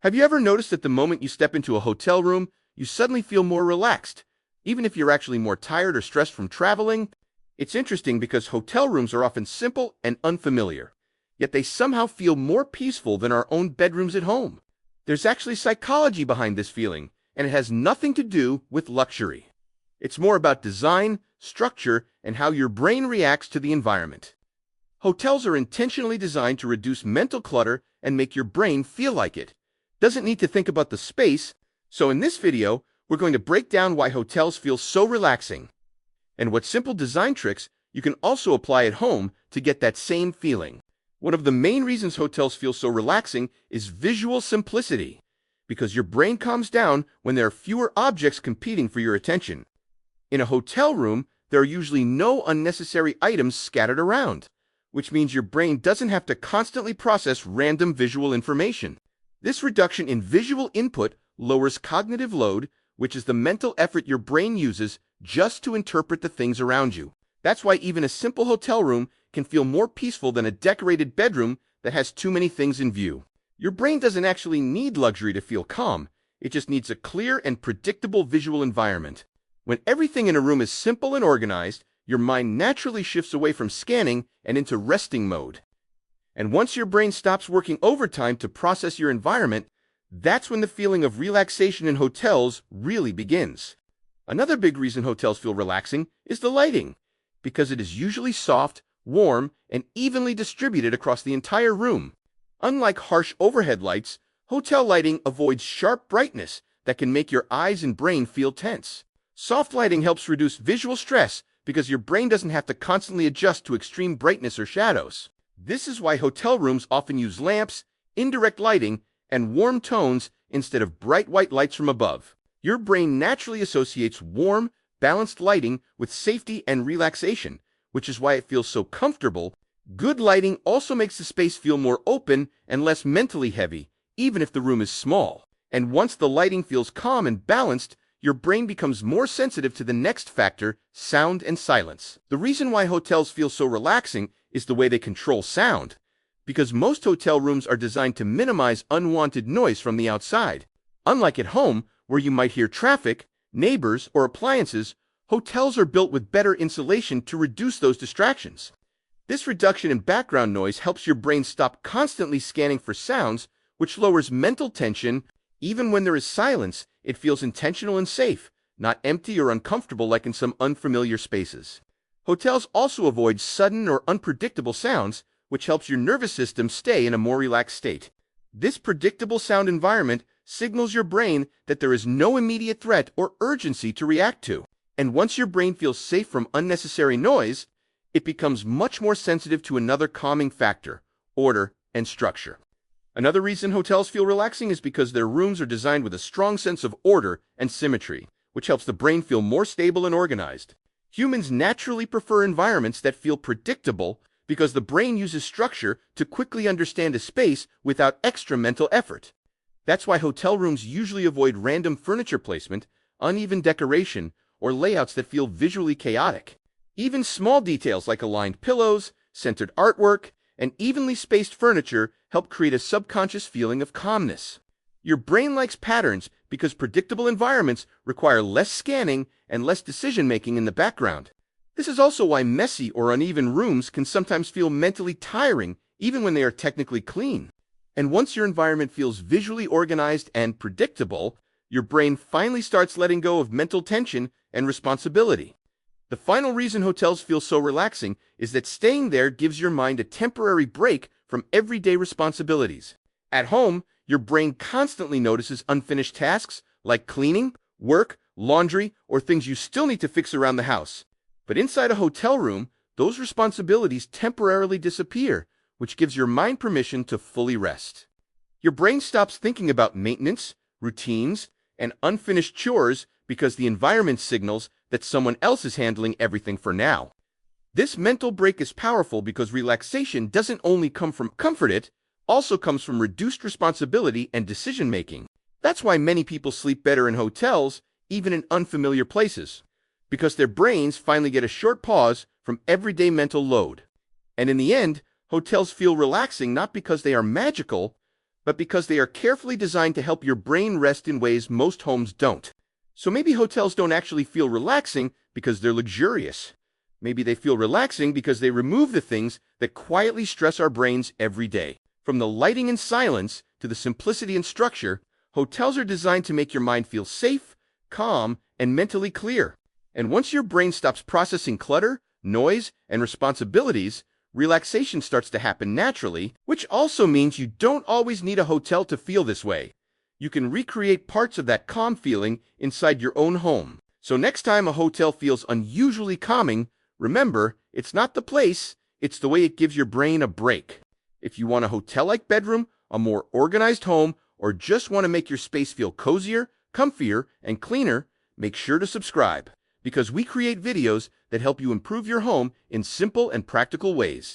Have you ever noticed that the moment you step into a hotel room, you suddenly feel more relaxed, even if you're actually more tired or stressed from traveling? It's interesting because hotel rooms are often simple and unfamiliar, yet they somehow feel more peaceful than our own bedrooms at home. There's actually psychology behind this feeling, and it has nothing to do with luxury. It's more about design, structure, and how your brain reacts to the environment. Hotels are intentionally designed to reduce mental clutter and make your brain feel like it doesn't need to think about the space, so in this video, we're going to break down why hotels feel so relaxing, and what simple design tricks you can also apply at home to get that same feeling. One of the main reasons hotels feel so relaxing is visual simplicity, because your brain calms down when there are fewer objects competing for your attention. In a hotel room, there are usually no unnecessary items scattered around, which means your brain doesn't have to constantly process random visual information. This reduction in visual input lowers cognitive load, which is the mental effort your brain uses just to interpret the things around you. That's why even a simple hotel room can feel more peaceful than a decorated bedroom that has too many things in view. Your brain doesn't actually need luxury to feel calm. It just needs a clear and predictable visual environment. When everything in a room is simple and organized, your mind naturally shifts away from scanning and into resting mode. And once your brain stops working overtime to process your environment, that's when the feeling of relaxation in hotels really begins. Another big reason hotels feel relaxing is the lighting, because it is usually soft, warm, and evenly distributed across the entire room. Unlike harsh overhead lights, hotel lighting avoids sharp brightness that can make your eyes and brain feel tense. Soft lighting helps reduce visual stress because your brain doesn't have to constantly adjust to extreme brightness or shadows. This is why hotel rooms often use lamps, indirect lighting, and warm tones instead of bright white lights from above. Your brain naturally associates warm, balanced lighting with safety and relaxation, which is why it feels so comfortable. Good lighting also makes the space feel more open and less mentally heavy, even if the room is small. And once the lighting feels calm and balanced, your brain becomes more sensitive to the next factor, sound and silence. The reason why hotels feel so relaxing is the way they control sound, because most hotel rooms are designed to minimize unwanted noise from the outside. Unlike at home, where you might hear traffic, neighbors, or appliances, hotels are built with better insulation to reduce those distractions. This reduction in background noise helps your brain stop constantly scanning for sounds, which lowers mental tension. Even when there is silence, it feels intentional and safe, not empty or uncomfortable like in some unfamiliar spaces. Hotels also avoid sudden or unpredictable sounds, which helps your nervous system stay in a more relaxed state. This predictable sound environment signals your brain that there is no immediate threat or urgency to react to. And once your brain feels safe from unnecessary noise, it becomes much more sensitive to another calming factor, order and structure. Another reason hotels feel relaxing is because their rooms are designed with a strong sense of order and symmetry, which helps the brain feel more stable and organized. Humans naturally prefer environments that feel predictable because the brain uses structure to quickly understand a space without extra mental effort. That's why hotel rooms usually avoid random furniture placement, uneven decoration, or layouts that feel visually chaotic. Even small details like aligned pillows, centered artwork, and evenly spaced furniture help create a subconscious feeling of calmness. Your brain likes patterns because predictable environments require less scanning and less decision-making in the background. This is also why messy or uneven rooms can sometimes feel mentally tiring even when they are technically clean. And once your environment feels visually organized and predictable, your brain finally starts letting go of mental tension and responsibility. The final reason hotels feel so relaxing is that staying there gives your mind a temporary break from everyday responsibilities. At home, your brain constantly notices unfinished tasks like cleaning, work, laundry, or things you still need to fix around the house. But inside a hotel room, those responsibilities temporarily disappear, which gives your mind permission to fully rest. Your brain stops thinking about maintenance, routines, and unfinished chores because the environment signals that someone else is handling everything for now. This mental break is powerful because relaxation doesn't only come from comfort, it also comes from reduced responsibility and decision-making. That's why many people sleep better in hotels, even in unfamiliar places, because their brains finally get a short pause from everyday mental load. And in the end, hotels feel relaxing not because they are magical, but because they are carefully designed to help your brain rest in ways most homes don't. So maybe hotels don't actually feel relaxing because they're luxurious. Maybe they feel relaxing because they remove the things that quietly stress our brains every day. From the lighting and silence to the simplicity and structure, hotels are designed to make your mind feel safe, calm, and mentally clear. And once your brain stops processing clutter, noise, and responsibilities, relaxation starts to happen naturally, which also means you don't always need a hotel to feel this way. You can recreate parts of that calm feeling inside your own home. So next time a hotel feels unusually calming, remember, it's not the place, it's the way it gives your brain a break. If you want a hotel-like bedroom, a more organized home, or just want to make your space feel cozier, comfier, and cleaner, make sure to subscribe, because we create videos that help you improve your home in simple and practical ways.